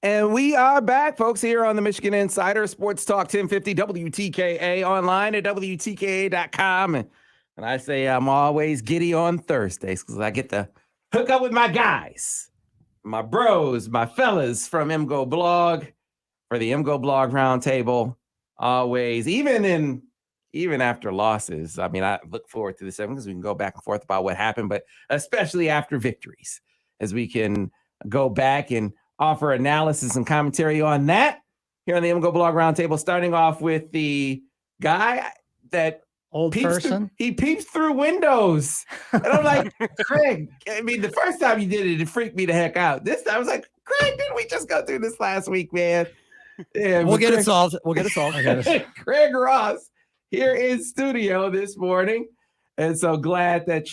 And we are back, folks, here on the Michigan Insider Sports Talk 1050 WTKA, online at WTKA.com. And I say I'm always giddy on Thursdays because I get to hook up with my guys, my bros, my fellas from MGoBlog for the MGoBlog Roundtable. Always, even after losses. I mean, I look forward to this because we can go back and forth about what happened, but especially after victories, as we can go back and offer analysis and commentary on that here on the MGoBlog Roundtable, starting off with the guy that he peeps through windows. And I'm like, Craig, I mean, the first time you did it, it freaked me the heck out. This time I was like, Craig, didn't we just go through this last week, man? Yeah, we'll get it solved. Craig Ross here in studio this morning. And so glad that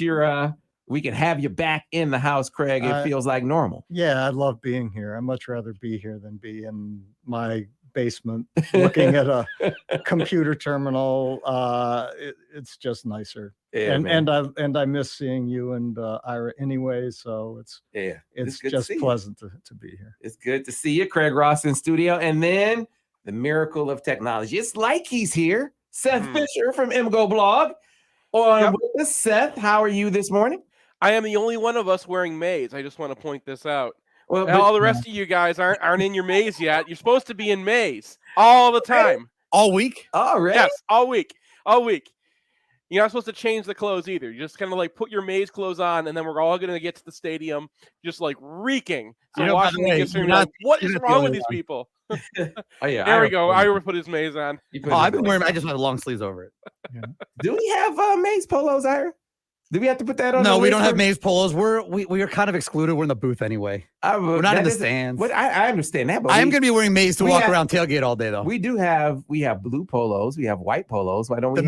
we can have you back in the house, Craig. It feels like normal. Yeah, I love being here. I'd much rather be here than be in my basement looking at a computer terminal. It's just nicer. Yeah, and I miss seeing you and Ira anyway. So it's just pleasant to be here. It's good to see you, Craig Ross in studio. And then the miracle of technology. It's like he's here. Seth Fisher from MGoBlog with us. Seth, how are you this morning? I am the only one of us wearing maize. I just want to point this out. Well, all the rest of you guys aren't in your maze yet. You're supposed to be in maze all the time. All week? Oh, really? Yes, all week. All week. You're not supposed to change the clothes either. You just kind of like put your maze clothes on, and then we're all going to get to the stadium just like reeking. So Washington gets like, what is wrong with these people? Oh, yeah. There we go. Ira put his maze on. I've been wearing. I just had long sleeves over it. Yeah. Do we have maze polos, Ira? Do we have to put that on? No, we don't have maze polos. We are kind of excluded. We're in the booth anyway. We're not in the stands. I understand that. But I am going to be wearing maze to walk around tailgate all day, though. We have blue polos. We have white polos. Why don't we? The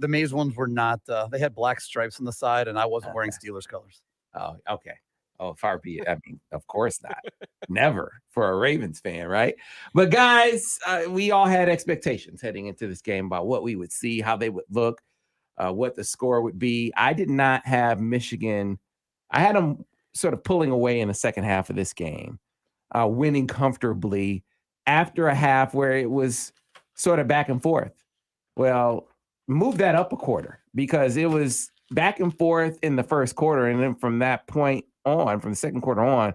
maze ones were not. They had black stripes on the side, and I wasn't wearing Steelers colors. Oh, okay. Oh, far be it. I mean, of course not. Never for a Ravens fan, right? But guys, we all had expectations heading into this game about what we would see, how they would look. What the score would be. I did not have Michigan. I had them sort of pulling away in the second half of this game, winning comfortably after a half where it was sort of back and forth. Well, move that up a quarter because it was back and forth in the first quarter. And then from that point on, from the second quarter on,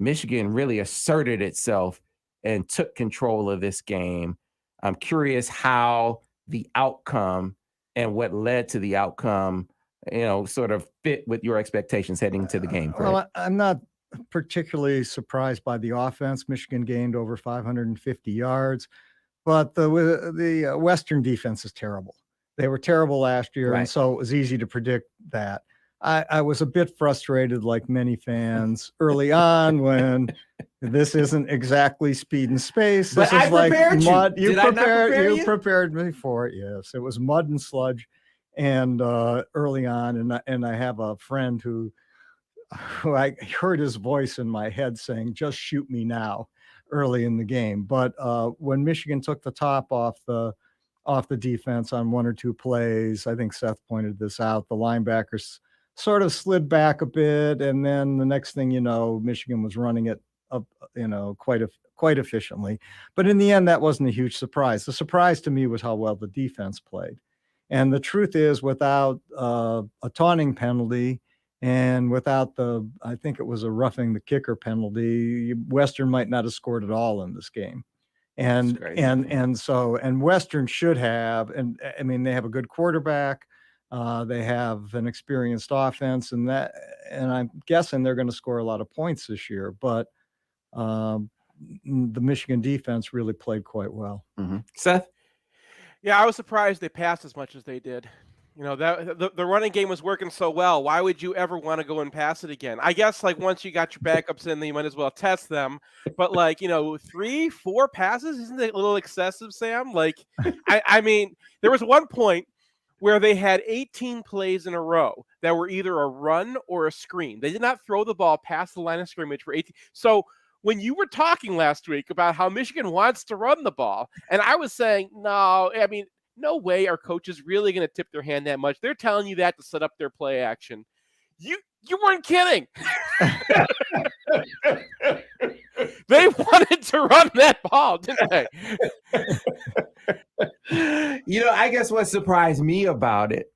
Michigan really asserted itself and took control of this game. I'm curious how the outcome and what led to the outcome, sort of fit with your expectations heading to the game. Craig. Well, I'm not particularly surprised by the offense. Michigan gained over 550 yards, but the Western defense is terrible. They were terrible last year, and so it was easy to predict that. I was a bit frustrated, like many fans, early on when this isn't exactly speed and space. This is like mud. You prepared me for it. Yes, it was mud and sludge, and early on, and I have a friend who I heard his voice in my head saying, "Just shoot me now," early in the game. But when Michigan took the top off the defense on one or two plays, I think Seth pointed this out. The linebackers sort of slid back a bit, and then the next thing you know, Michigan was running it up, quite efficiently. But in the end, that wasn't a huge surprise. The surprise to me was how well the defense played. And the truth is, without a taunting penalty and without I think it was a roughing the kicker penalty, Western might not have scored at all in this game. And Western should have, and I mean, they have a good quarterback. They have an experienced offense, and I'm guessing they're going to score a lot of points this year. But the Michigan defense really played quite well. Mm-hmm. Seth? Yeah, I was surprised they passed as much as they did. That the running game was working so well. Why would you ever want to go and pass it again? I guess like once you got your backups in, then you might as well test them. But 3-4 passes, isn't that a little excessive, Sam? I mean, there was one point where they had 18 plays in a row that were either a run or a screen. They did not throw the ball past the line of scrimmage for 18. So when you were talking last week about how Michigan wants to run the ball, and I was saying, no way are coaches really going to tip their hand that much. They're telling you that to set up their play action. You weren't kidding. They wanted wanted to run that ball, didn't they? I guess what surprised me about it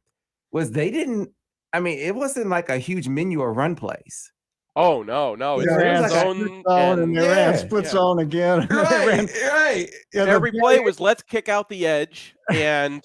was they didn't. I mean, it wasn't like a huge menu of run plays. Oh no! It's They ran like split zone and they ran split zone again. Right. Yeah, every play was let's kick out the edge and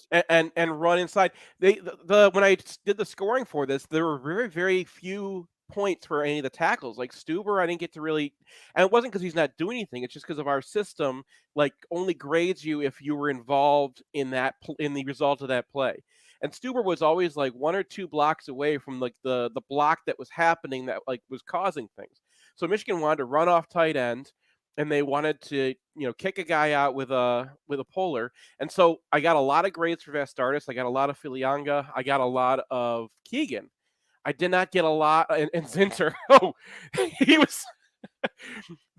run inside. When I did the scoring for this, there were very, very few points for any of the tackles. Like Stuber, I didn't get to really, and it wasn't because he's not doing anything. It's just because of our system, like only grades you if you were involved in the result of that play. And Stuber was always like 1 or 2 blocks away from like the block that was happening that like was causing things. So Michigan wanted to run off tight end, and they wanted to kick a guy out with a polar. And so I got a lot of grades for Vastardis. I got a lot of Filianga. I got a lot of Keegan. I did not get a lot in Zinter. Oh, he was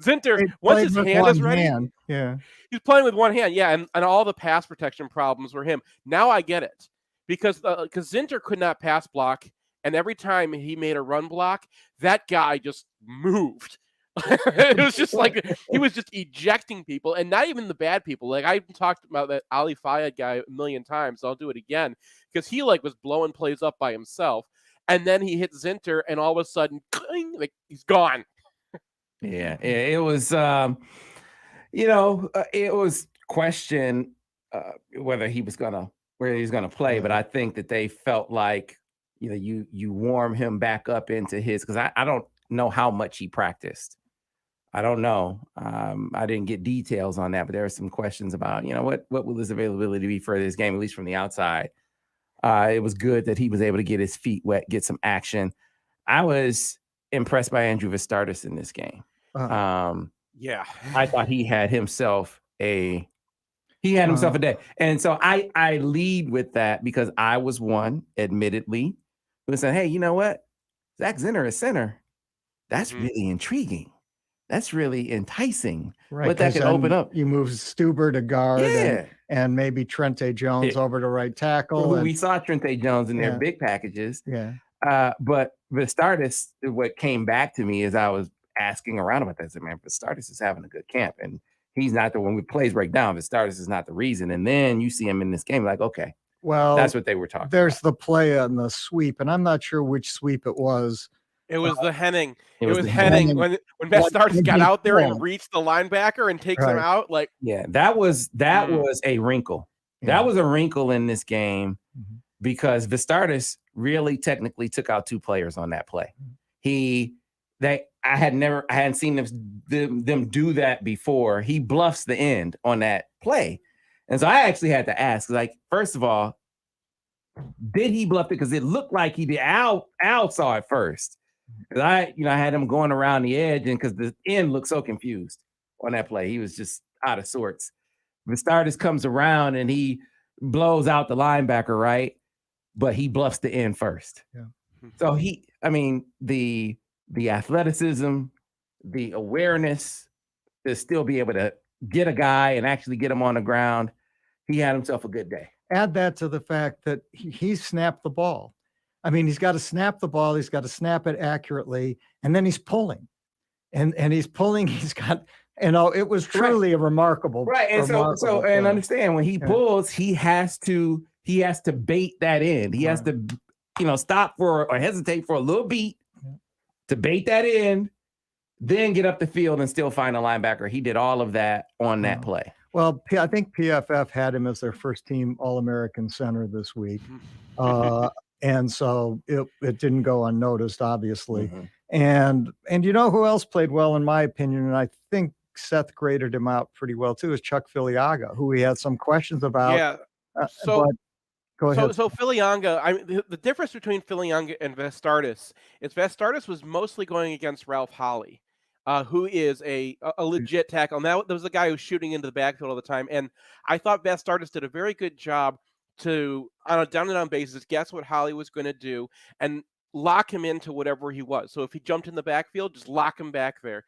Zinter. Once his hand is ready, yeah, he's playing with one hand. Yeah, and all the pass protection problems were him. Now I get it. Because Zinter could not pass block, and every time he made a run block, that guy just moved. It was just like he was just ejecting people, and not even the bad people. Like I talked about that Ali Fayed guy a million times. So I'll do it again because he like was blowing plays up by himself, and then he hit Zinter, and all of a sudden, cling, like he's gone. Yeah, it was. It was question whether he was gonna. Where he's going to play, but I think that they felt like, you warm him back up into his, because I don't know how much he practiced. I don't know. I didn't get details on that, but there are some questions about, what will his availability be for this game, at least from the outside. It was good that he was able to get his feet wet, get some action. I was impressed by Andrew Vastardis in this game. Yeah. I thought he had himself a day. And so I lead with that because I was one, admittedly, who said, hey, you know what? Zach Zinter is center. That's really intriguing. That's really enticing. Right. But that can open up. You move Stuber to guard and maybe Trente Jones over to right tackle. We saw Trente Jones in their big packages. Yeah. But Vastardis, what came back to me as I was asking around about that, I said, man, Vastardis is having a good camp. And he's not the one when plays break down. Vastardis is not the reason. And then you see him in this game, like, okay, well, that's what they were talking There's about. the play on the sweep, and I'm not sure which sweep it was. It was the Henning. It was the Henning when Vastardis got out there and reached the linebacker and takes him out. Like, that was a wrinkle. Yeah. That was a wrinkle in this game because Vastardis really technically took out 2 players on that play. I hadn't seen them do that before. He bluffs the end on that play. And so I actually had to ask, like, first of all, did he bluff it? Because it looked like he did. Al saw it first. Because I had him going around the edge, and because the end looked so confused on that play. He was just out of sorts. Vastardis comes around and he blows out the linebacker, right? But he bluffs the end first. Yeah. So the athleticism, the awareness to still be able to get a guy and actually get him on the ground, he had himself a good day. Add that to the fact that he snapped the ball. I mean, he's got to snap the ball. He's got to snap it accurately. And then he's pulling. And he's pulling. He's got, it was truly a remarkable. Right. And so understand when he pulls, he has to bait that in. He has to, stop or hesitate for a little beat to bait that in, then get up the field and still find a linebacker. He did all of that on that play. Well, I think PFF had him as their first team All-American center this week. And so it didn't go unnoticed, obviously. And you know who else played well, in my opinion, and I think Seth graded him out pretty well too, is Chuck Filiaga, who we had some questions about. Yeah. Go ahead. So Filiaga, the difference between Filiaga and Vastardis is Vastardis was mostly going against Ralph Holley, who is a legit tackle. Now there was a guy who's shooting into the backfield all the time, and I thought Vastardis did a very good job to, on a down-and-down basis, guess what Holley was going to do and lock him into whatever he was. So if he jumped in the backfield, just lock him back there.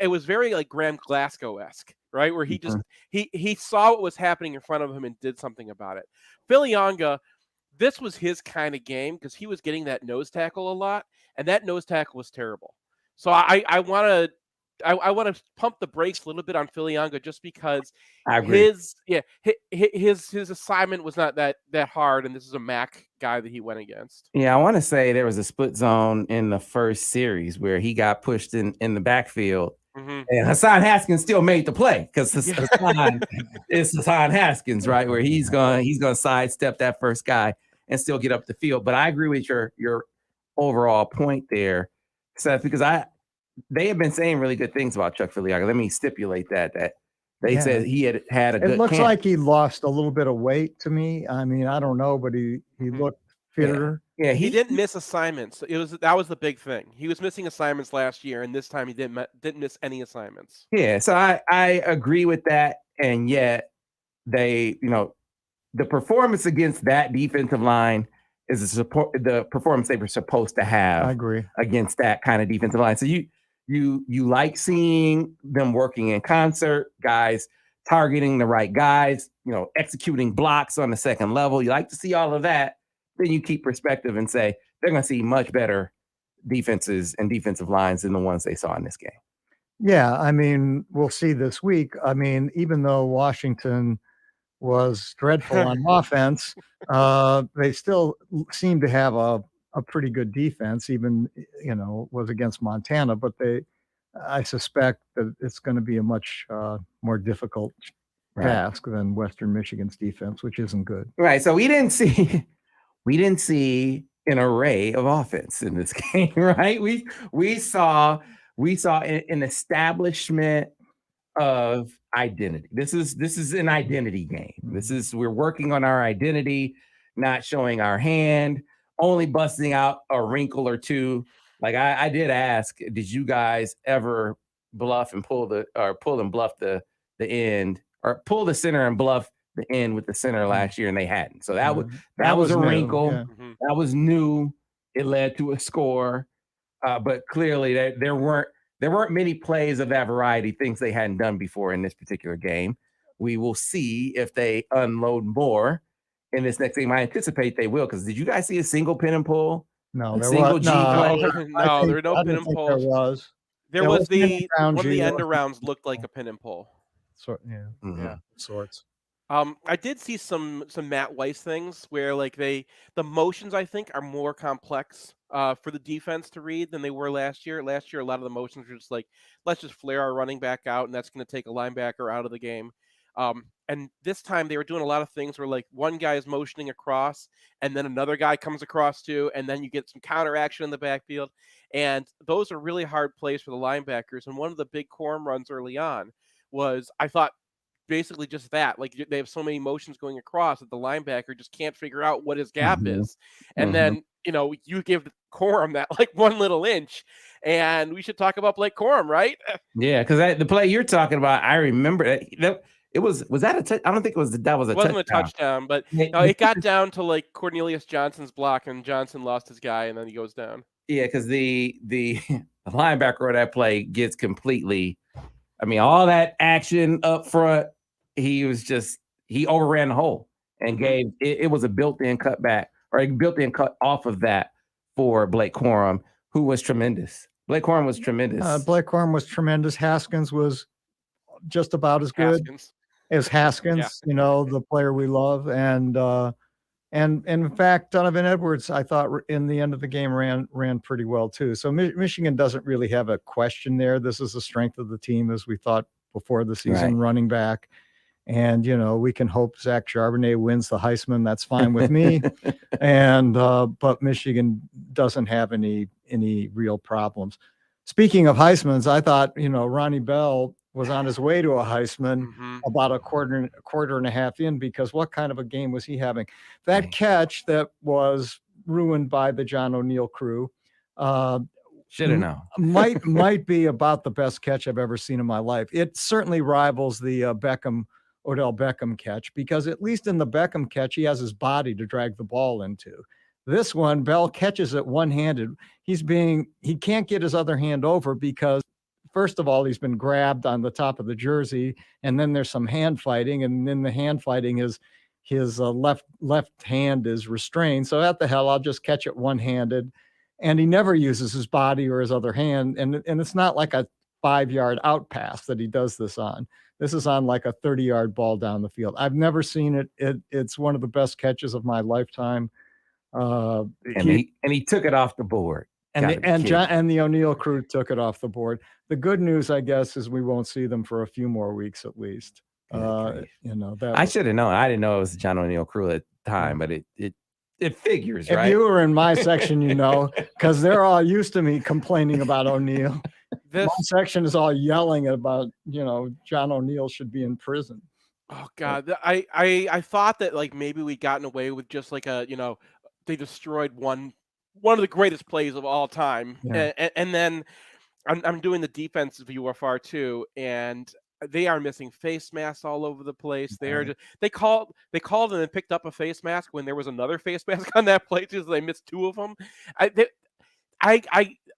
It was very like Graham Glasgow-esque, right? Where he just he saw what was happening in front of him and did something about it. Filiaga, this was his kind of game because he was getting that nose tackle a lot, and that nose tackle was terrible. So I want to I want to pump the brakes a little bit on Filianga just because I agree. his assignment was not that hard, and this is a MAC guy that he went against. Yeah, I want to say there was a split zone in the first series where he got pushed in the backfield, and Hassan Haskins still made the play because Hassan is Hassan Haskins, right? Where he's gonna sidestep that first guy and still get up the field. But I agree with your overall point there, Seth, because they have been saying really good things about Chuck Filiaga. Let me stipulate that they said he had a good It looks camp. like he lost a little bit of weight to me. I mean, I don't know, but he looked fitter. Yeah, he didn't miss assignments. That was the big thing. He was missing assignments last year, and this time he didn't miss any assignments. Yeah, so I agree with that, and yet they, the performance against that defensive line is the performance they were supposed to have. I agree. Against that kind of defensive line. So you like seeing them working in concert, guys targeting the right guys, executing blocks on the second level. You like to see all of that. Then you keep perspective and say they're going to see much better defenses and defensive lines than the ones they saw in this game. Yeah, I mean, we'll see this week. I mean, even though Washington was dreadful on offense, they still seem to have a pretty good defense, even, was against Montana, but I suspect that it's going to be a much more difficult task than Western Michigan's defense, which isn't good. Right. So we didn't see an array of offense in this game, right? We saw an establishment of identity. This is an identity game. We're working on our identity, not showing our hand, only busting out a wrinkle or two. Like I did ask, did you guys ever bluff and pull and bluff the end, or pull the center and bluff the end with the center last year? And they hadn't. So that was a wrinkle. Yeah. That was new. It led to a score. But clearly there weren't many plays of that variety, things they hadn't done before in this particular game. We will see if they unload more in this next game. I anticipate they will, because did you guys see a single pin and pull? No, A there single was G play? No, there were no pin and pulls. There There was the one of the end arounds looked like a pin and pull. Sorts. I did see some Matt Weiss things where the motions, I think, are more complex for the defense to read than they were last year. Last year, a lot of the motions were just let's just flare our running back out, and that's going to take a linebacker out of the game. And this time they were doing a lot of things where one guy is motioning across, and then another guy comes across too, and then you get some counter action in the backfield. And those are really hard plays for the linebackers. And one of the big Corum runs early on was, I thought, basically just that. They have so many motions going across that the linebacker just can't figure out what his gap is. And then, you give Corum that one little inch, and we should talk about Blake Corum, right? Yeah, because the play you're talking about, I remember that. Was that a touchdown? I don't think it was a It wasn't a touchdown, but it got down to Cornelius Johnson's block, and Johnson lost his guy, and then he goes down. Yeah, because the linebacker of that play gets completely, all that action up front, he overran the hole and gave it was a built-in cutback, or a built-in cut off of that for Blake Corum, who was tremendous. Blake Corum was tremendous. Blake Corum was tremendous. Haskins was just about as good as Haskins, the player we love. And in fact, Donovan Edwards, I thought in the end of the game ran pretty well too. So Michigan doesn't really have a question there. This is the strength of the team, as we thought before the season, running back. And, we can hope Zach Charbonnet wins the Heisman. That's fine with me. And, but Michigan doesn't have any real problems. Speaking of Heismans, I thought, Ronnie Bell was on his way to a Heisman about a quarter and a half in, because what kind of a game was he having? That catch that was ruined by the John O'Neill crew, should have known, might be about the best catch I've ever seen in my life. It certainly rivals the Odell Beckham catch, because at least in the Beckham catch, he has his body to drag the ball into. This one, Bell catches it one-handed. He can't get his other hand over because, first of all, he's been grabbed on the top of the jersey, and then there's some hand fighting, and then the hand fighting is his left hand is restrained. So at the hell, I'll just catch it one-handed. And he never uses his body or his other hand. And it's not like a 5-yard out pass that he does this on. This is on like a 30-yard ball down the field. I've never seen it. It's one of the best catches of my lifetime. And he took it off the board. And the O'Neill crew took it off the board. The good news, I guess, is we won't see them for a few more weeks at least. I should have known. I didn't know it was the John O'Neill crew at the time, but it figures, right? If you were in my section, because they're all used to me complaining about O'Neill. My section is all yelling about, John O'Neill should be in prison. Oh God, I thought that like maybe we'd gotten away with just like they destroyed one of the greatest plays of all time, and then I'm doing the defensive UFR too, and they are missing face masks all over the place. They called and picked up a face mask when there was another face mask on that play too, so they missed 2 of them. I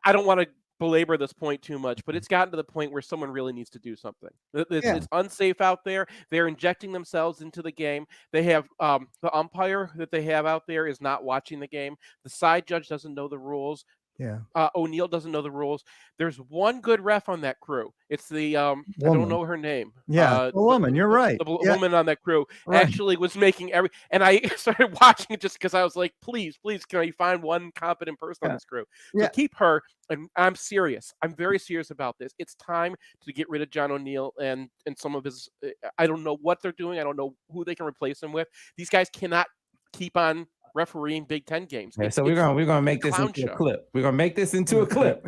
don't want to belabor this point too much, but it's gotten to the point where someone really needs to do something. It's unsafe out there. They're injecting themselves into the game. They have the umpire that they have out there is not watching the game. The side judge doesn't know the rules. Yeah. O'Neill doesn't know the rules. There's one good ref on that crew. It's the I don't know her name. Yeah, the woman. You're right. The woman on that crew actually was making and I started watching it just because I was like, please, can you find one competent person on this crew? So keep her. And I'm serious. I'm very serious about this. It's time to get rid of John O'Neill and some of his. I don't know what they're doing. I don't know who they can replace him with. These guys cannot keep on refereeing Big Ten games. Yeah, so we're gonna make this into a clip. We're gonna make this into a clip.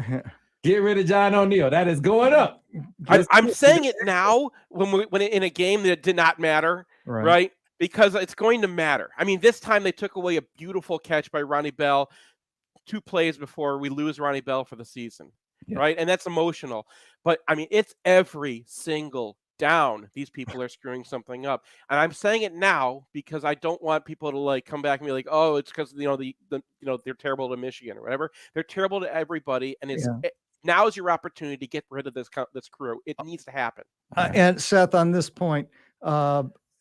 Get rid of John O'Neill. That is going up. I'm saying it now when in a game that did not matter, right? Because it's going to matter. I mean, this time they took away a beautiful catch by Ronnie Bell 2 plays before we lose Ronnie Bell for the season, right? And that's emotional. But I mean, it's every single down. These people are screwing something up, and I'm saying it now because I don't want people to like come back and be like, "Oh, it's because they're terrible to Michigan or whatever." They're terrible to everybody, and now is your opportunity to get rid of this crew. It needs to happen. And Seth, on this point,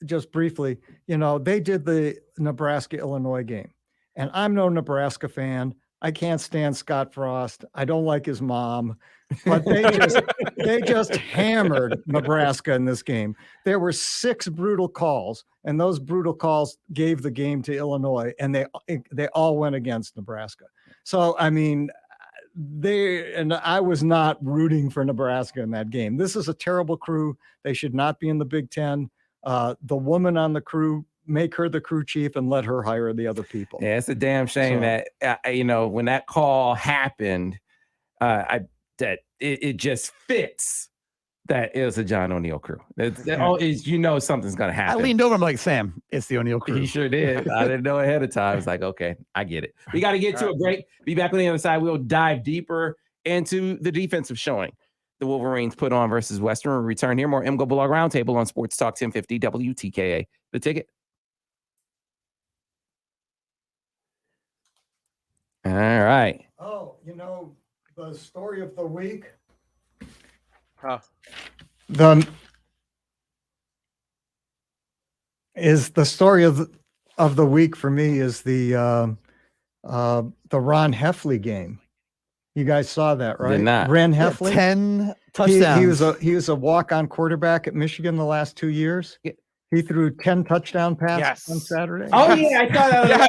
just briefly, they did the Nebraska-Illinois game, and I'm no Nebraska fan. I can't stand Scott Frost. I don't like his mom, but they just hammered Nebraska in this game. There were 6 brutal calls, and those brutal calls gave the game to Illinois, and they all went against Nebraska. So, I mean, I was not rooting for Nebraska in that game. This is a terrible crew. They should not be in the Big Ten. The woman on the crew, make her the crew chief and let her hire the other people. Yeah, it's a damn shame that when that call happened, it just fits that it was a John O'Neill crew. Something's gonna happen. I leaned over. I'm like, Sam, it's the O'Neill crew. He sure did. I didn't know ahead of time. I was like, okay, I get it. We got to get to a break. Be back on the other side. We'll dive deeper into the defensive showing the Wolverines put on versus Western. We'll return here. More MGoBlog Roundtable on Sports Talk 1050 WTKA. The Ticket. All right. Oh, the story of the week. The story of the week for me is the Ron Heffley game. You guys saw that, right? Did not. Ron Heffley, 10 touchdowns. He was a walk-on quarterback at Michigan the last 2 years. He threw 10 touchdown passes on Saturday. Oh, yeah, I saw that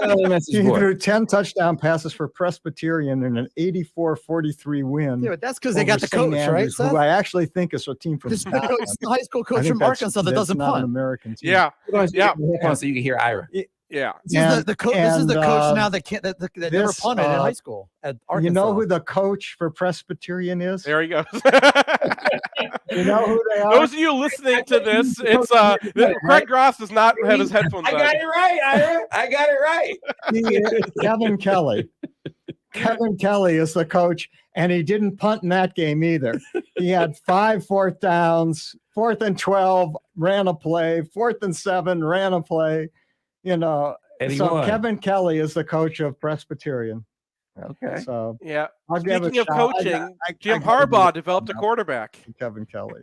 on the message board. He threw 10 touchdown passes for Presbyterian in an 84-43 win. Yeah, but that's because they got the coach, Andrews, right? Who I actually think is a team from Scotland. It's the high school coach from Arkansas that doesn't punt. An American team. Yeah. So you can hear Ira. Yeah. This is the coach now that never punted in high school at Arkansas. You know who the coach for Presbyterian is? There he goes. You know who they are? Those of you listening to this, it's Craig Gross does not have his headphones on. I got it right, Ira. I got it right. Kevin Kelly. Kevin Kelly is the coach, and he didn't punt in that game either. He had 5 4th downs, 4th and 12, ran a play, 4th and 7, ran a play. And so Kevin Kelly is the coach of Presbyterian. Okay. So yeah. Speaking of coaching, Jim Harbaugh developed a quarterback. Kevin Kelly.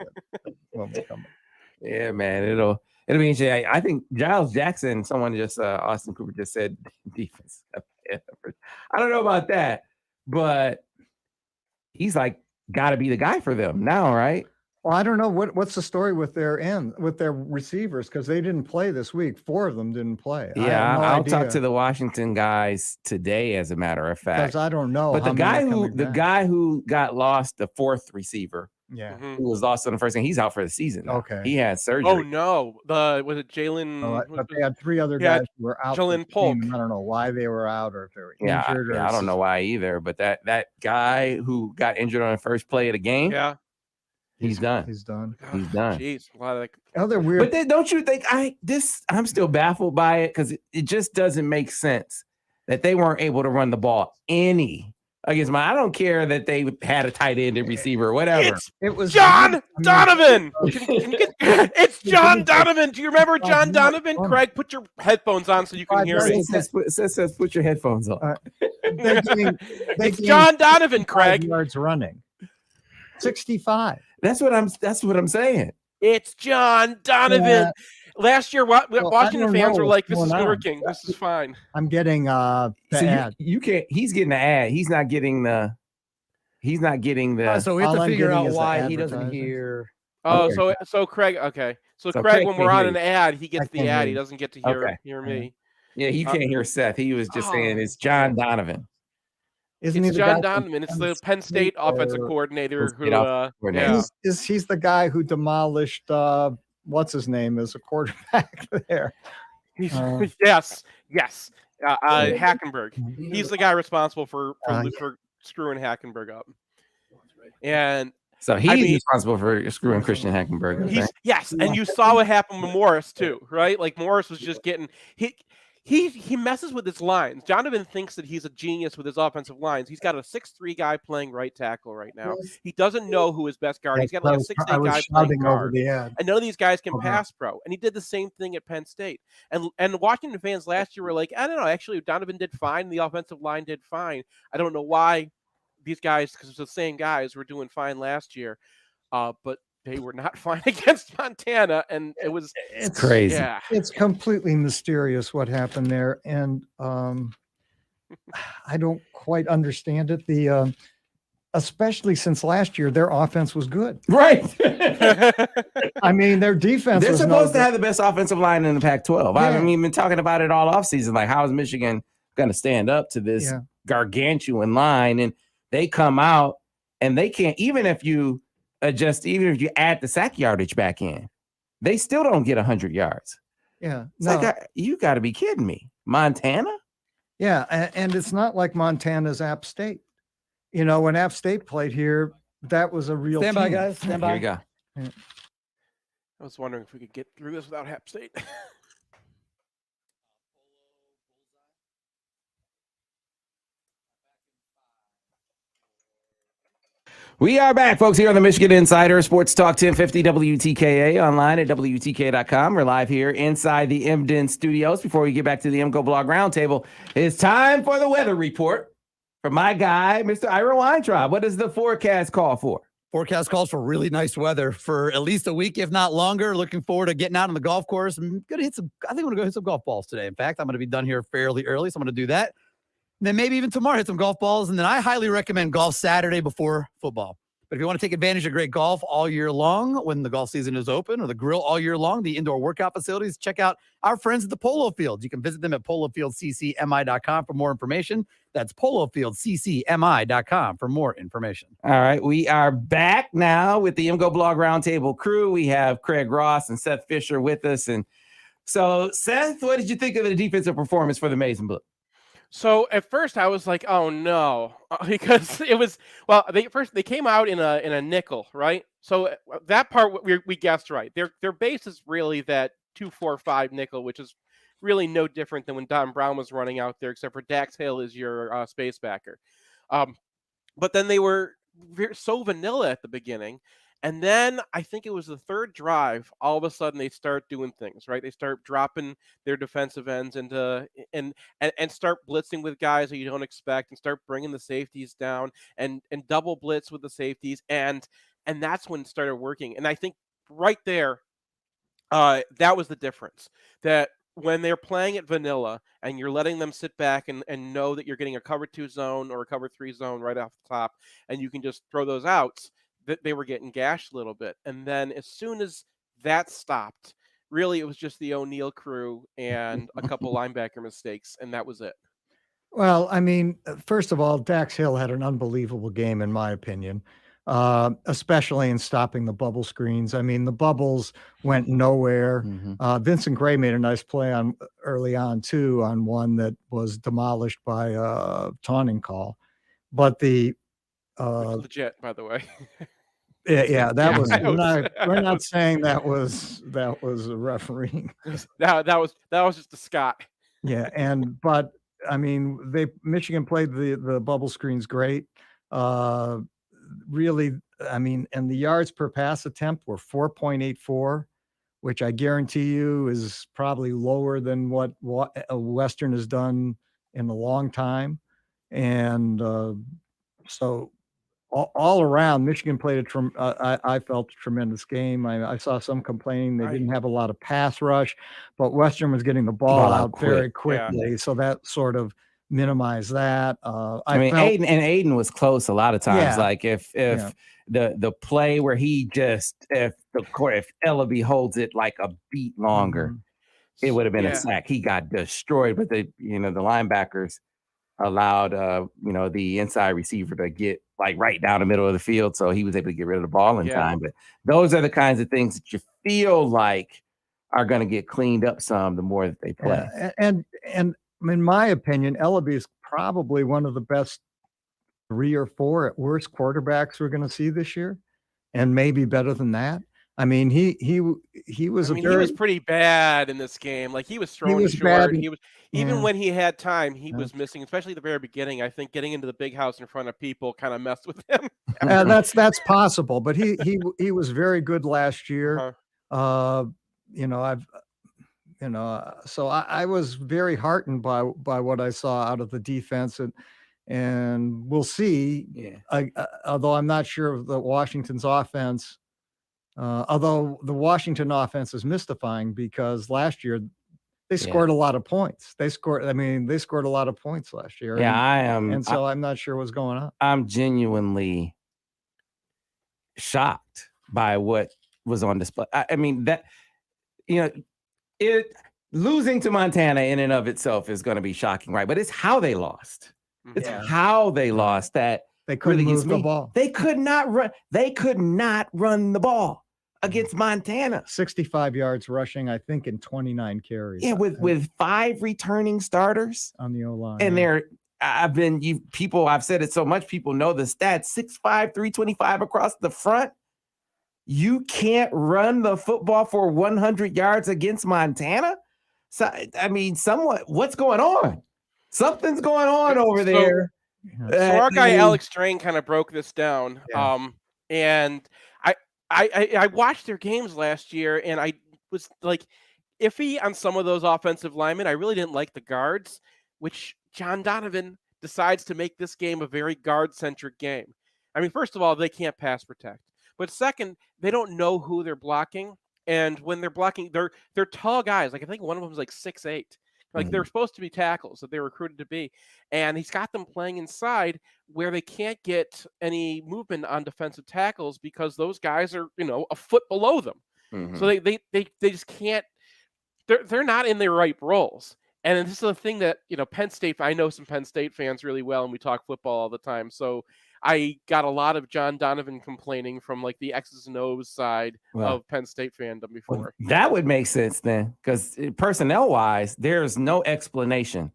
Yeah, man. It'll be interesting. I think Giles Jackson, Austin Cooper just said defense. I don't know about that, but he's like got to be the guy for them now, right? Well, I don't know what's the story with their receivers, because they didn't play this week. 4 of them didn't play. I Yeah, have no I'll idea, talk to the Washington guys today, as a matter of fact. because I don't know. But how many are coming the back. guy who got lost, the 4th receiver, Yeah. who was lost on the first game, he's out for the season now. Okay. He had surgery. Oh no, was it Jalen? But they had 3 other Yeah, guys who were out. for Jalen the team, Polk. and I don't know why they were out, or if they were Yeah, injured. I don't know why either. But that guy who got injured on the first play of the game, Yeah, he's done. He's done. He's done. Jeez, a lot of Other weird. But then, don't you think I'm still baffled by it, because it just doesn't make sense that they weren't able to run the ball any against I don't care that they had a tight end and receiver or whatever. It was John Donovan. It's John Donovan. Do you remember John Donovan? Craig, put your headphones on so you can hear me. Seth says, put your headphones on. It's John Donovan, Craig. Yards running. 65. That's what I'm saying. It's John Donovan. Yeah. Last year, Washington fans were like, "This is going on. working. This is fine." I'm getting the ad. You can't. He's getting the ad. He's not getting the. So we have All to I'm figure getting out is the why he doesn't advertising. hear. Oh, Okay. so Craig. Okay, so So Craig, Craig when can we're on hear an you. ad, he gets I the can ad. hear He you. doesn't get to hear me. Yeah, you can't hear Seth. He was just saying it's John Donovan. Isn't he It's the John guy from Donovan. It's the Penn Penn State offensive coordinator Let's who. get off coordinator. Yeah. He's the guy who demolished what's his name as a quarterback there. Yes. Hackenberg. He's the guy responsible for screwing Hackenberg up. And So he's responsible for screwing Christian Hackenberg. yes, and you saw what happened with Morris too, right? Like Morris was just getting he messes with his lines. Donovan thinks that he's a genius with his offensive lines. He's got a 6'3" guy playing right tackle right now. He doesn't know who his best guard. He's got like a 6'8" guy playing guard. And none of these guys can pass pro. And he did the same thing at Penn State. And Washington fans last year were like, I don't know, actually Donovan did fine. The offensive line did fine. I don't know why these guys, because it's the same guys, were doing fine last year. But they were not fine against Montana, and it's crazy. Yeah, it's completely mysterious what happened there, and I don't quite understand it. Especially since last year their offense was good. Right. I mean, their defense. They're was supposed to have the best offensive line in the Pac-12. Yeah. I mean, we've been talking about it all offseason. Like, how is Michigan going to stand up to this gargantuan line? And they come out and they can't, even if you add the sack yardage back in, they still don't get 100 yards. Yeah. It's like, you got to be kidding me. Montana? Yeah. And it's not like Montana's App State. You know, when App State played here, that was a real Stand by, team. guys. Stand by. Here we go. Yeah. I was wondering if we could get through this without App State. We are back, folks, here on the Michigan Insider Sports Talk 1050 WTKA, online at WTKA.com. We're live here inside the Emden studios. Before we get back to the MGoBlog Roundtable, it's time for the weather report from my guy, Mr. Ira Weintraub. What does the forecast call for? Forecast calls for really nice weather for at least a week, if not longer. Looking forward to getting out on the golf course. I think I'm going to go hit some golf balls today. In fact, I'm going to be done here fairly early, so I'm going to do that. And then maybe even tomorrow hit some golf balls. And then I highly recommend golf Saturday before football. But if you want to take advantage of great golf all year long when the golf season is open, or the grill all year long, the indoor workout facilities, check out our friends at the Polo Fields. You can visit them at polofieldccmi.com for more information. That's polofieldccmi.com for more information. All right, we are back now with the MGoBlog Roundtable crew. We have Craig Ross and Seth Fisher with us. And so, Seth, what did you think of the defensive performance for the Maize and Blue? So at first I was like, "Oh no," because it was they came out in a nickel, right? So that part we guessed right. Their base is really that 2-4-5 nickel, which is really no different than when Don Brown was running out there, except for Dax Hill is your space backer. But then they were so vanilla at the beginning. And then I think it was the third drive, all of a sudden they start doing things, right? They start dropping their defensive ends into and start blitzing with guys that you don't expect, and start bringing the safeties down and double blitz with the safeties. And that's when it started working. And I think right there, that was the difference. That when they're playing at vanilla and you're letting them sit back and know that you're getting a cover 2 zone or a cover 3 zone right off the top, and you can just throw those outs, that they were getting gashed a little bit. And then as soon as that stopped, really it was just the O'Neal crew and a couple linebacker mistakes, and that was it. Well, I mean, first of all, Dax Hill had an unbelievable game, in my opinion, especially in stopping the bubble screens. I mean, the bubbles went nowhere. Vincent Gray made a nice play on early on too, on one that was demolished by a taunting call. But the Legit, by the way. yeah, that Yeah, was that we're not was- saying that was a refereeing. that was just a Scott. Yeah, but I mean, Michigan played the bubble screens great. Really, I mean, and the yards per pass attempt were 4.84, which I guarantee you is probably lower than what Western has done in a long time. And so all around, Michigan played I felt a tremendous game. I saw some complaining they didn't have a lot of pass rush, but Western was getting the ball out very quickly, so that sort of minimized that. I mean, felt, Aiden was close a lot of times. Yeah. Like if the play where he just if Ellaby holds it like a beat longer, it would have been a sack. He got destroyed, but the linebackers allowed the inside receiver to get like right down the middle of the field, so he was able to get rid of the ball in time. But those are the kinds of things that you feel like are going to get cleaned up some the more that they play. And in my opinion, Ellaby is probably one of the best 3 or 4 at worst quarterbacks we're going to see this year, and maybe better than that. I mean, he was he was pretty bad in this game. Like he was throwing short. He was even when he had time, he was missing, especially at the very beginning. I think getting into the big house in front of people kind of messed with him. That's possible, but he was very good last year. So I was very heartened by what I saw out of the defense, and we'll see. Although I'm not sure of the Washington's offense. Although the Washington offense is mystifying because last year they scored a lot of points. They scored a lot of points last year. Yeah, I am. And so I'm not sure what's going on. I'm genuinely shocked by what was on display. I mean, that, losing to Montana in and of itself is going to be shocking, right? But it's how they lost. It's how they lost that they couldn't move the ball. They could not run. They could not run the ball against Montana. 65 yards rushing, I think, in 29 carries. Yeah, with 5 returning starters on the O-line. And I've said it so much, people know the stats, 6'5", 325 across the front. You can't run the football for 100 yards against Montana? So, I mean, what's going on? Something's going on over there. So our guy Alex Drain kind of broke this down. And I watched their games last year, and I was like iffy on some of those offensive linemen. I really didn't like the guards, which John Donovan decides to make this game a very guard-centric game. I mean, first of all, they can't pass protect. But second, they don't know who they're blocking. And when they're blocking, they're tall guys. Like I think one of them is like 6'8". Like they're supposed to be tackles that they're recruited to be. And he's got them playing inside where they can't get any movement on defensive tackles because those guys are, a foot below them. So they just can't, they're not in their right roles. And this is a thing that, Penn State, I know some Penn State fans really well, and we talk football all the time. So I got a lot of John Donovan complaining from like the X's and O's side of Penn State fandom before. Well, that would make sense then, because personnel-wise, there's no explanation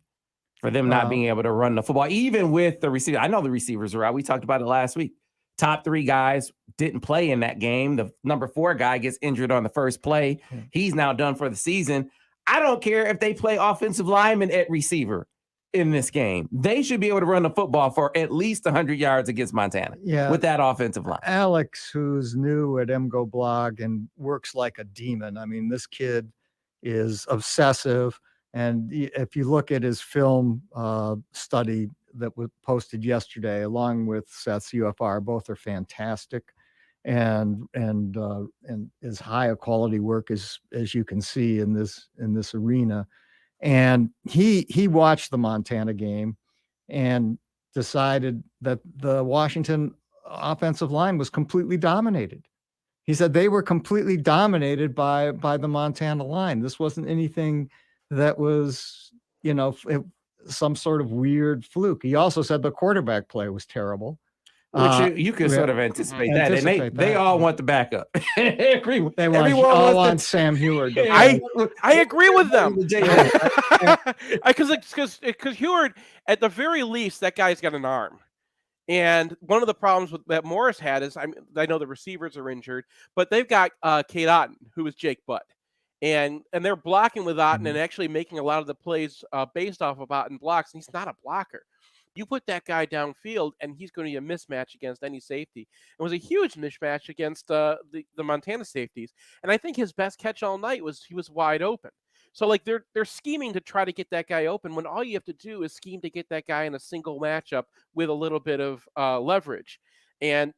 for them not being able to run the football, even with the receiver. I know the receivers are out. We talked about it last week. Top 3 guys didn't play in that game. The number 4 guy gets injured on the first play. He's now done for the season. I don't care if they play offensive lineman at receiver in this game. They should be able to run the football for at least 100 yards against Montana with that offensive line. Alex, who's new at MGoBlog and works like a demon. I mean, this kid is obsessive. And if you look at his film study that was posted yesterday, along with Seth's UFR, both are fantastic. and as high a quality work as you can see in this arena. And he watched the Montana game and decided that the Washington offensive line was completely dominated. He said they were completely dominated by the Montana line. This wasn't anything that was, some sort of weird fluke. He also said the quarterback play was terrible. Which you can sort of anticipate that. And they all want the backup. Everyone wants Sam Heward. I agree with them. Because Heward, at the very least, that guy's got an arm. And one of the problems that Morris had is, I know the receivers are injured, but they've got Kate Otten, who is Jake Butt. And they're blocking with Otten and actually making a lot of the plays based off of Otten blocks, and he's not a blocker. You put that guy downfield, and he's going to be a mismatch against any safety. It was a huge mismatch against the Montana safeties. And I think his best catch all night was he was wide open. So, like, they're scheming to try to get that guy open when all you have to do is scheme to get that guy in a single matchup with a little bit of leverage. And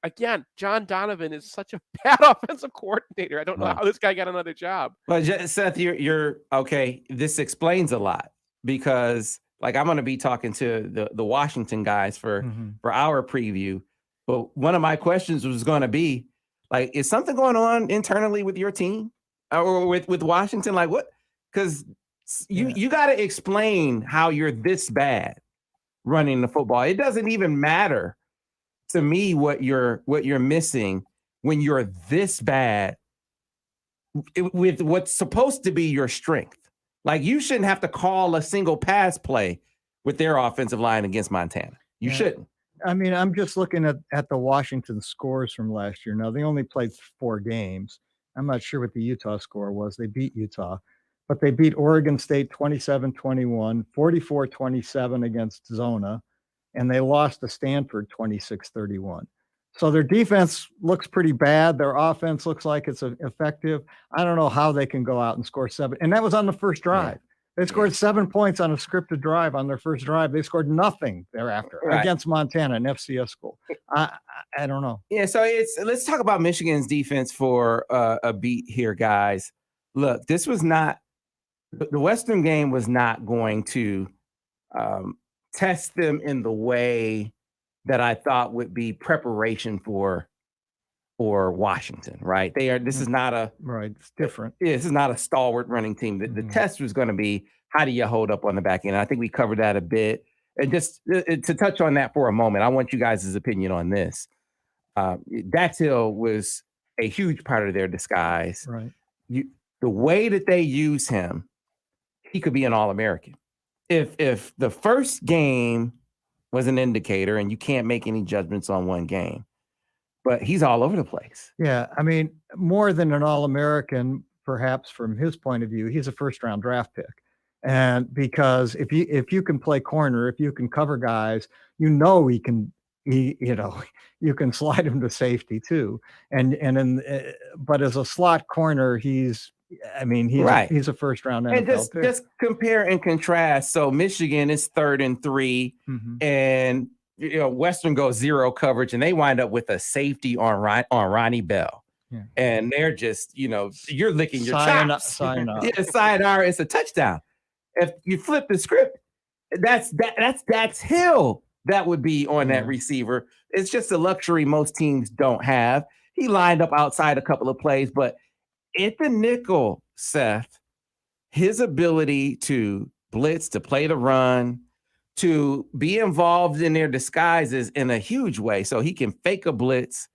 again, John Donovan is such a bad offensive coordinator. I don't know how this guy got another job. But Seth, you're okay. This explains a lot because, like, I'm going to be talking to the Washington guys for our preview. But one of my questions was going to be, like, is something going on internally with your team or with Washington? Like, what? Because you got to explain how you're this bad running the football. It doesn't even matter to me what you're missing when you're this bad with what's supposed to be your strength. Like, you shouldn't have to call a single pass play with their offensive line against Montana. You shouldn't. I mean, I'm just looking at the Washington scores from last year. Now, they only played 4 games. I'm not sure what the Utah score was. They beat Utah, but they beat Oregon State 27-21, 44-27 against Zona, and they lost to Stanford 26-31. So their defense looks pretty bad. Their offense looks like it's effective. I don't know how they can go out and score 7. And that was on the first drive. They scored 7 points on a scripted drive on their first drive. They scored nothing thereafter against Montana, an FCS school. I don't know. Yeah, so let's talk about Michigan's defense for a beat here, guys. Look, this was not the Western game was not going to test them in the way that I thought would be preparation for Washington, right? This is not a it's different. This is not a stalwart running team. The test was going to be, how do you hold up on the back end? I think we covered that a bit. And just to touch on that for a moment, I want you guys' opinion on this. Dax Hill was a huge part of their disguise. Right. The way that they use him, he could be an All-American. If the first game was an indicator, and you can't make any judgments on one game, but he's all over the place. Yeah, I mean, more than an All-American, perhaps from his point of view, he's a first-round draft pick. And because if you can play corner, if you can cover guys, you can slide him to safety too. But as a slot corner, he's a first-round NFL pick. Just compare and contrast. So Michigan is 3rd and 3, and Western goes 0 coverage, and they wind up with a safety on Ronnie Bell. Yeah. And they're just, you're licking your chops. Sayonara, it's a touchdown. If you flip the script, that's Dax Hill that would be on that receiver. It's just a luxury most teams don't have. He lined up outside a couple of plays, but at the nickel, Seth, his ability to blitz, to play the run, to be involved in their disguises in a huge way. So he can fake a blitz,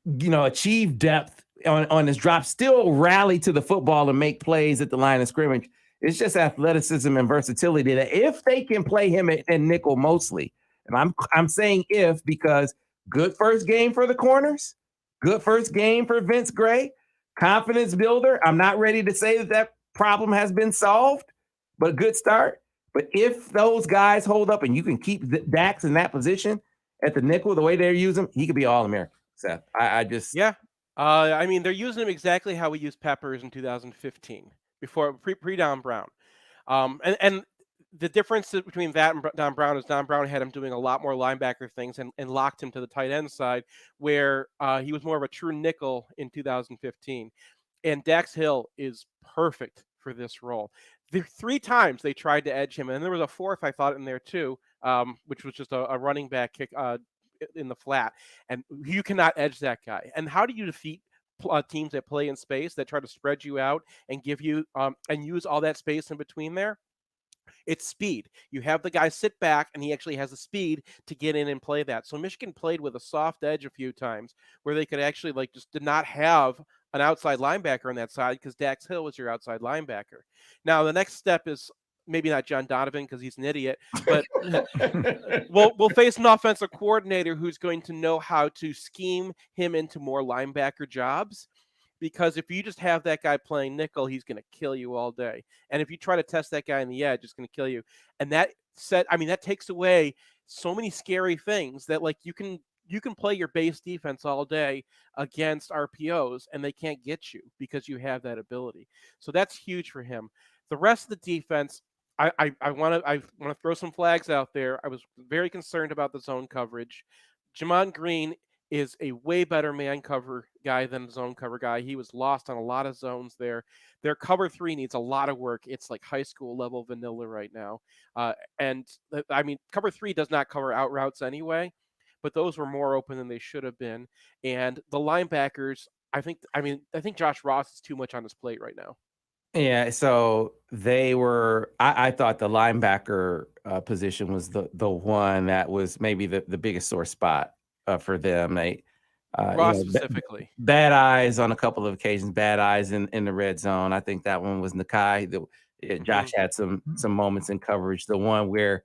achieve depth on his drop, still rally to the football and make plays at the line of scrimmage. It's just athleticism and versatility that if they can play him in nickel mostly, and I'm saying if, because good first game for the corners, good first game for Vince Gray, confidence builder. I'm not ready to say that problem has been solved, but a good start. But if those guys hold up and you can keep Dax in that position at the nickel, the way they're using him, he could be All-American, Seth. I mean, they're using him exactly how we used Peppers in 2015 before pre-Don Brown. And the difference between that and Don Brown is Don Brown had him doing a lot more linebacker things and locked him to the tight end side, where he was more of a true nickel in 2015. And Dax Hill is perfect for this role. The 3 times they tried to edge him, and there was a fourth I thought in there too, which was just a running back kick in the flat, and you cannot edge that guy. And how do you defeat teams that play in space, that try to spread you out and give you and use all that space in between there? It's speed. You have the guy sit back, and he actually has the speed to get in and play that. So Michigan played with a soft edge a few times where they could actually just did not have an outside linebacker on that side because Dax Hill was your outside linebacker. Now the next step is maybe not John Donovan because he's an idiot, but we'll face an offensive coordinator who's going to know how to scheme him into more linebacker jobs. Because if you just have that guy playing nickel, he's going to kill you all day. And if you try to test that guy in the edge, it's going to kill you. And that takes away so many scary things that you can play your base defense all day against RPOs and they can't get you because you have that ability. So that's huge for him. The rest of the defense, I want to throw some flags out there. I was very concerned about the zone coverage. Jamon Green is a way better man cover guy than a zone cover guy. He was lost on a lot of zones there. Their cover 3 needs a lot of work. It's like high school level vanilla right now. And cover 3 does not cover out routes anyway, but those were more open than they should have been. And the linebackers, I think Josh Ross is too much on his plate right now. Yeah, so they were. I thought the linebacker position was the one that was maybe the biggest sore spot for them. Ross specifically. Bad eyes on a couple of occasions, bad eyes in the red zone. I think that one was Nakai. Josh had some moments in coverage. The one where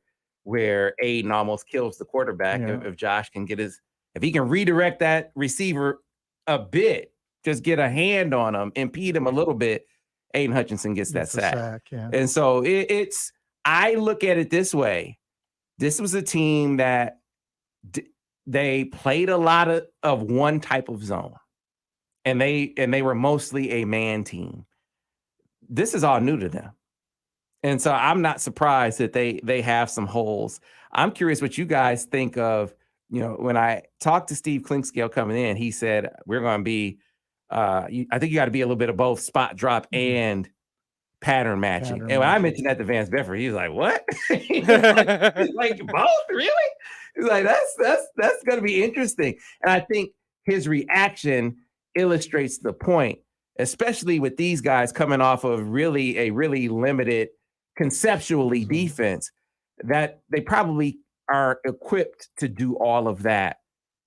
Aiden almost kills the quarterback. Yeah. If Josh can if he can redirect that receiver a bit, just get a hand on him, impede him a little bit, Aiden Hutchinson gets that sack. Yeah. And so I look at it this way. This was a team that they played a lot of one type of zone, and they were mostly a man team. This is all new to them. And so I'm not surprised that they have some holes. I'm curious what you guys think of, when I talked to Steve Klinkscale coming in, he said, we're going to be, I think you got to be a little bit of both spot drop and pattern matching. And when I mentioned that to Vance Bedford, he was like, what? like both? Really? He's like, that's going to be interesting. And I think his reaction illustrates the point, especially with these guys coming off of a really limited conceptually defense, that they probably are equipped to do all of that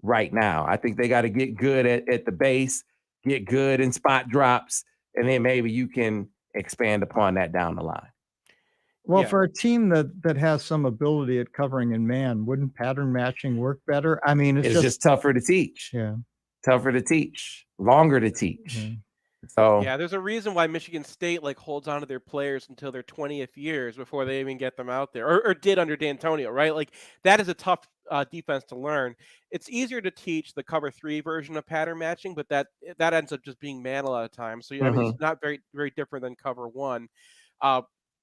right now. I think they got to get good at the base, get good in spot drops, and then maybe you can expand upon that down the line. Well, for a team that has some ability at covering in man, wouldn't pattern matching work better? I mean, it's just tougher to teach. Yeah. Tougher to teach, longer to teach. Mm-hmm. So there's a reason why Michigan State holds on to their players until their 20th years before they even get them out there, or did under D'Antonio, right? That is a tough defense to learn. It's easier to teach the cover 3 version of pattern matching, but that ends up just being man a lot of times. So it's not very, very different than cover 1.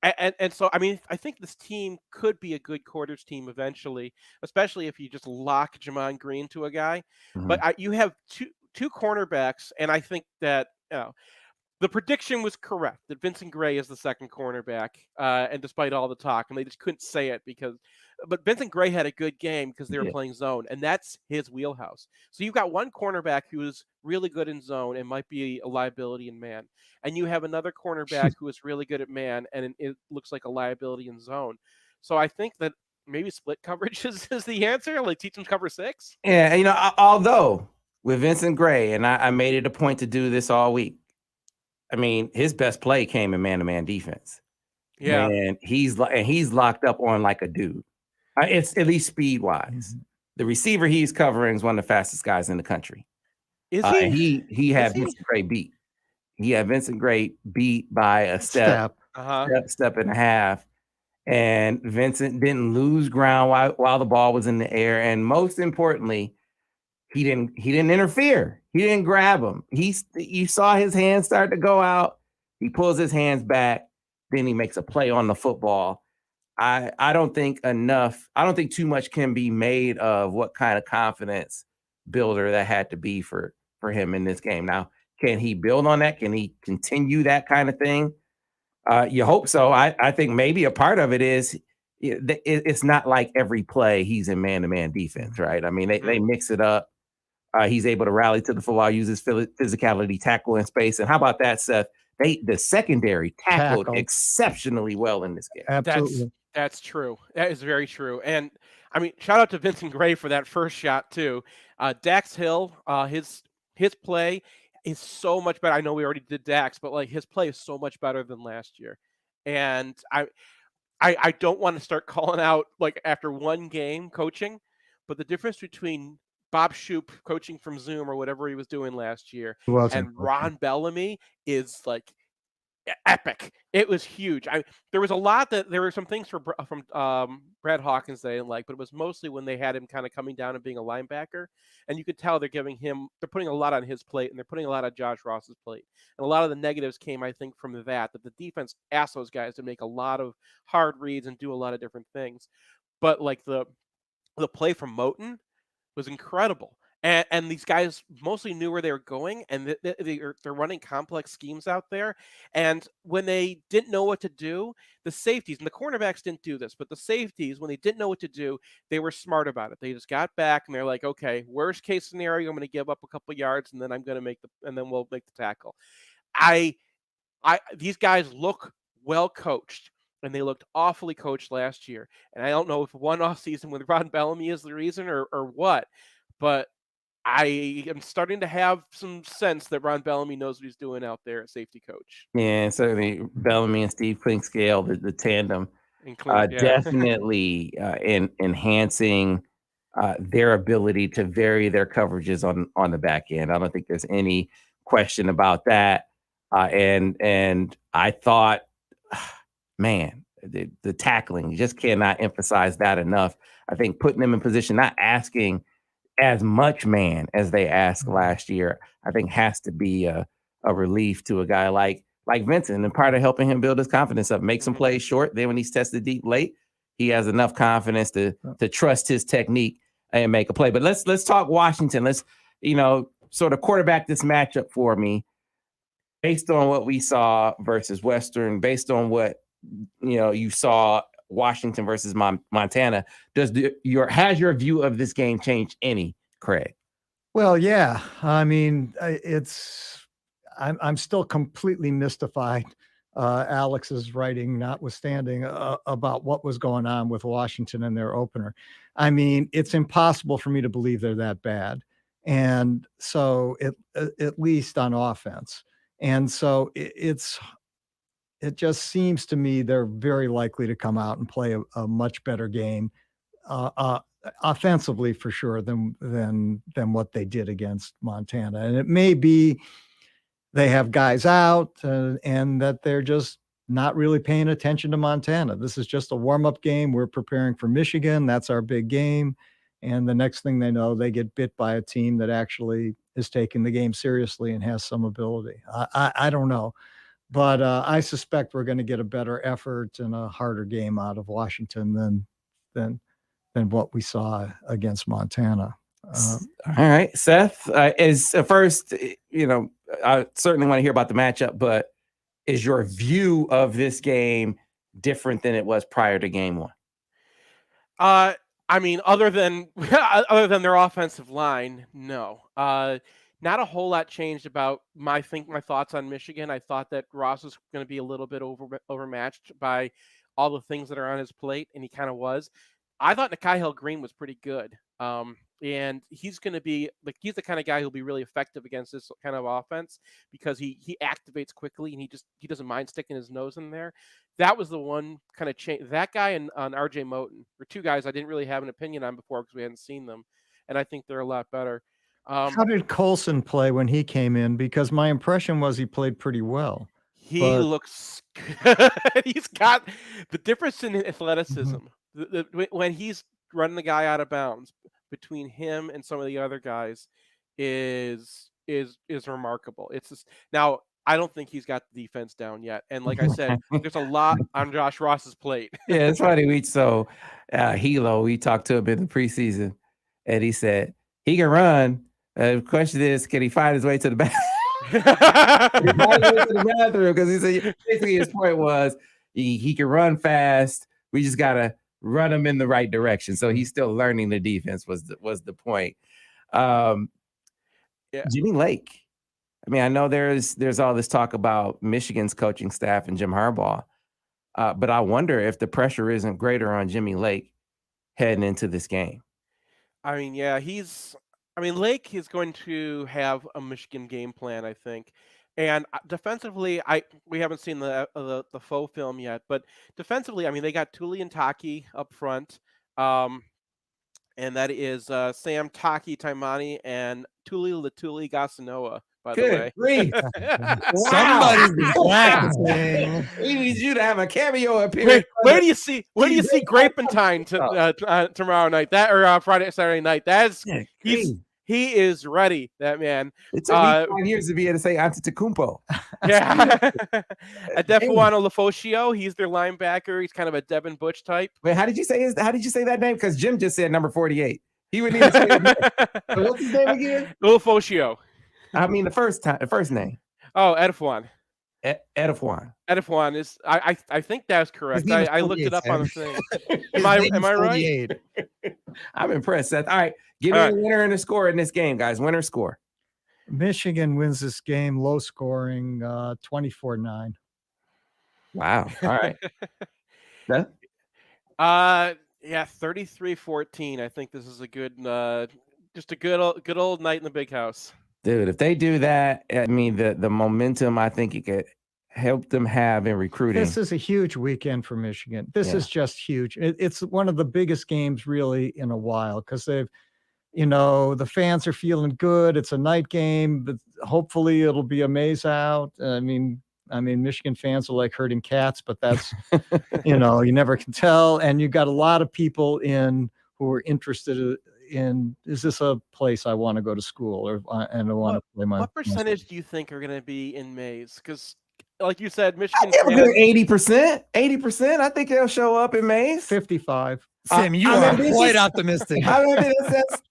And so I think this team could be a good quarters team eventually, especially if you just lock Jamon Green to a guy. But you have two cornerbacks, and I think that the prediction was correct that Vincent Gray is the second cornerback, and despite all the talk, and they just couldn't say it but Vincent Gray had a good game because they were playing zone, and that's his wheelhouse. So you've got one cornerback who is really good in zone and might be a liability in man, and you have another cornerback who is really good at man, and it looks like a liability in zone. So I think that maybe split coverage is the answer. Teach them cover 6. Yeah, although with Vincent Gray, and I made it a point to do this all week. I mean, his best play came in man-to-man defense. Yeah, and he's locked up on like a dude. It's at least speed-wise. The receiver he's covering is one of the fastest guys in the country. Is he? And he had Vincent Gray beat. He had Vincent Gray beat by a step and a half. And Vincent didn't lose ground while the ball was in the air. And most importantly, he didn't interfere. He didn't grab him. You saw his hands start to go out. He pulls his hands back. Then he makes a play on the football. I don't think enough. I don't think too much can be made of what kind of confidence builder that had to be for him in this game. Now, can he build on that? Can he continue that kind of thing? You hope so. I think maybe a part of it is it's not like every play he's in man-to-man defense, right? I mean, they mix it up. He's able to rally to the football, use his physicality, tackle in space. And how about that, Seth? The secondary tackled exceptionally well in this game. Absolutely. That's true. That is very true. And I mean, shout out to Vincent Gray for that first shot too. Dax Hill, his play is so much better. I know we already did Dax, but like his play is so much better than last year. And I don't want to start calling out like after one game coaching, but the difference between Bob Shoop coaching from Zoom or whatever he was doing last year and Ron Bellamy is like epic. It was huge. There was a lot there were some things from Brad Hawkins they didn't like, but it was mostly when they had him kind of coming down and being a linebacker, and you could tell they're putting a lot on his plate and they're putting a lot on Josh Ross's plate. And a lot of the negatives came, I think, from that the defense asked those guys to make a lot of hard reads and do a lot of different things. But like the play from Moten was incredible. And these guys mostly knew where they were going, and they're running complex schemes out there. And when they didn't know what to do, the safeties and the cornerbacks didn't do this, but the safeties, when they didn't know what to do, they were smart about it. They just got back and they're like, okay, worst case scenario, I'm going to give up a couple yards, and then we'll make the tackle. These guys look well coached. And they looked awfully coached last year. And I don't know if one off season with Ron Bellamy is the reason or what, but I am starting to have some sense that Ron Bellamy knows what he's doing out there at safety coach. Yeah, certainly Bellamy and Steve Clinkscale, the tandem, definitely enhancing their ability to vary their coverages on the back end. I don't think there's any question about that. And I thought, man, the tackling, you just cannot emphasize that enough. I think putting them in position, not asking as much man as they asked last year, I think has to be a relief to a guy like Vincent, and part of helping him build his confidence up, make some plays short. Then when he's tested deep late, he has enough confidence to trust his technique and make a play. But let's talk Washington. Let's sort of quarterback this matchup for me, based on what we saw versus Western, based on what you saw Washington versus Montana. Has your view of this game changed any, Craig? Well, yeah. I mean, I'm still completely mystified. Alex's writing notwithstanding about what was going on with Washington in their opener. I mean, it's impossible for me to believe they're that bad. And so at least on offense. And so it just seems to me they're very likely to come out and play a much better game offensively for sure than what they did against Montana. And it may be they have guys out and that they're just not really paying attention to Montana. This is just a warm-up game. We're preparing for Michigan. That's our big game. And the next thing they know, they get bit by a team that actually is taking the game seriously and has some ability. I don't know. But I suspect we're going to get a better effort and a harder game out of Washington than what we saw against Montana. All right, Seth, is first, I certainly want to hear about the matchup, but is your view of this game different than it was prior to game one? I mean, other than their offensive line, no. Not a whole lot changed about my thoughts on Michigan. I thought that Ross was going to be a little bit overmatched by all the things that are on his plate, and he kind of was. I thought Nikhil Green was pretty good. And he's going to be he's the kind of guy who'll be really effective against this kind of offense because he activates quickly and he doesn't mind sticking his nose in there. That was the one kind of change. That guy and on RJ Moten were two guys I didn't really have an opinion on before because we hadn't seen them, and I think they're a lot better. How did Colson play when he came in? Because my impression was he played pretty well. He looks good. He's got the difference in athleticism. When he's running the guy out of bounds between him and some of the other guys is remarkable. It's just, now I don't think he's got the defense down yet. And like I said, there's a lot on Josh Ross's plate. Yeah, it's funny. Hilo, we talked to him in the preseason, and he said he can run. The question is, can he find his way to the bathroom? Because he said basically his point was he can run fast. We just gotta run him in the right direction. So he's still learning the defense. Was the point? Jimmy Lake. I mean, I know there's all this talk about Michigan's coaching staff and Jim Harbaugh, but I wonder if the pressure isn't greater on Jimmy Lake heading into this game. I mean, yeah, Lake is going to have a Michigan game plan, I think. And defensively, we haven't seen the faux film yet, but defensively, I mean, they got Tuli and Taki up front, and that is Sam Taki Taimani and Tuli Latuli Gasanoa. By the way, Somebody's been practicing. We need you to have a cameo appearance. Where do you see Grapentine tomorrow night? Saturday night. He is ready. That man. It took me 5 years to be able to say Antetokounmpo. Yeah. Adefawano Lefosio. He's their linebacker. He's kind of a Devin Butch type. Wait, how did you say that name? Because Jim just said number 48. He would need to say his name. So what's his name again? Lefosio. I mean the first name. Oh, Edefwan. Edefwan. Edefwan is I think that's correct. I looked it up on the thing. Am I right? I'm impressed, Seth. All right. Give me a winner and a score in this game, guys. Winner score. Michigan wins this game, low scoring, 24-9. Wow. All right. Seth? Yeah, 33-14. I think this is a good just a good old night in the big house. Dude, if they do that, I mean, the momentum I think it could help them have in recruiting. This is a huge weekend for Michigan. This is just huge. It's one of the biggest games really in a while because the fans are feeling good. It's a night game, but hopefully it'll be a maze out. I mean, Michigan fans are like herding cats, but that's, you never can tell. And you got a lot of people who are interested in, is this a place I want to go to school and I want to play my. What percentage do you think are going to be in Mays? Because, like you said, Michigan. I think 80%. 80%. I think they'll show up in Mays. 55. Sam, you are quite optimistic.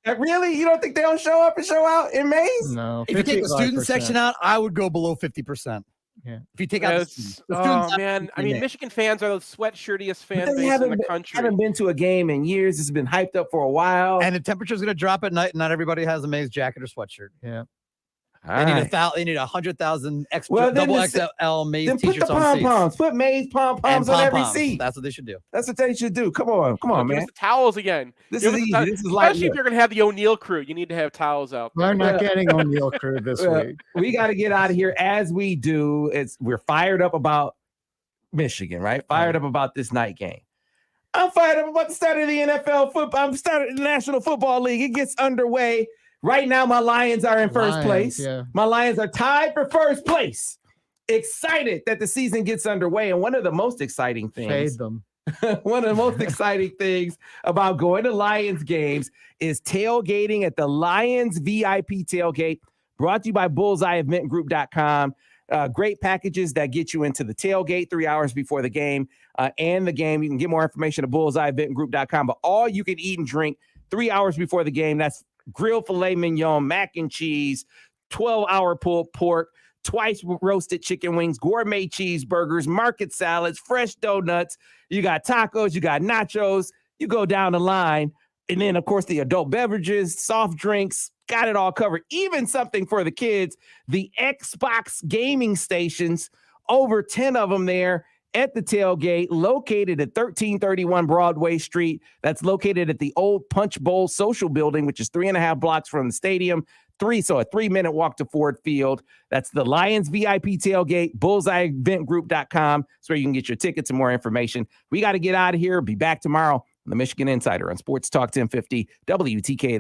Really? You don't think they'll show up and show out in Mays? No. If you take the student section out, I would go below 50%. Yeah. If you take out the students, man. I mean, Michigan fans are the sweatshirtiest fan base in the country. I haven't been to a game in years. It's been hyped up for a while. And the temperature's going to drop at night, and not everybody has a Mays jacket or sweatshirt. Yeah. They need 100,000 extra double XL Mays t-shirts on seats. Pom-poms. Put Mays pom-poms on every seat. That's what they should do. That's what they should do. Come on, man. Give us the towels again. This is easy. This is especially if you're going to have the O'Neill crew. You need to have towels out there. We're not getting O'Neill crew this week. We got to get out of here as we do. We're fired up about Michigan, right? Fired up about this night game. I'm fired up about the start of the NFL football. I'm starting the National Football League. It gets underway. Right now, my Lions are in first place. Yeah. My Lions are tied for first place. Excited that the season gets underway. And one of the most exciting things, Fade them. one of the most exciting things about going to Lions games is tailgating at the Lions VIP tailgate, brought to you by bullseyeeventgroup.com. Great packages that get you into the tailgate 3 hours before the game and the game. You can get more information at bullseyeeventgroup.com. But all you can eat and drink 3 hours before the game, that's grilled filet mignon, mac and cheese, 12-hour pulled pork, twice roasted chicken wings, gourmet cheeseburgers, market salads, fresh donuts. You got tacos, you got nachos. You go down the line. And then, of course, the adult beverages, soft drinks, got it all covered. Even something for the kids, the Xbox gaming stations, over 10 of them there at the tailgate, located at 1331 Broadway Street. That's located at the old Punch Bowl Social Building, which is 3.5 blocks from the stadium. A 3-minute walk to Ford Field. That's the Lions VIP tailgate, bullseyeeventgroup.com. That's where you can get your tickets and more information. We got to get out of here. Be back tomorrow on the Michigan Insider on Sports Talk 1050 WTK.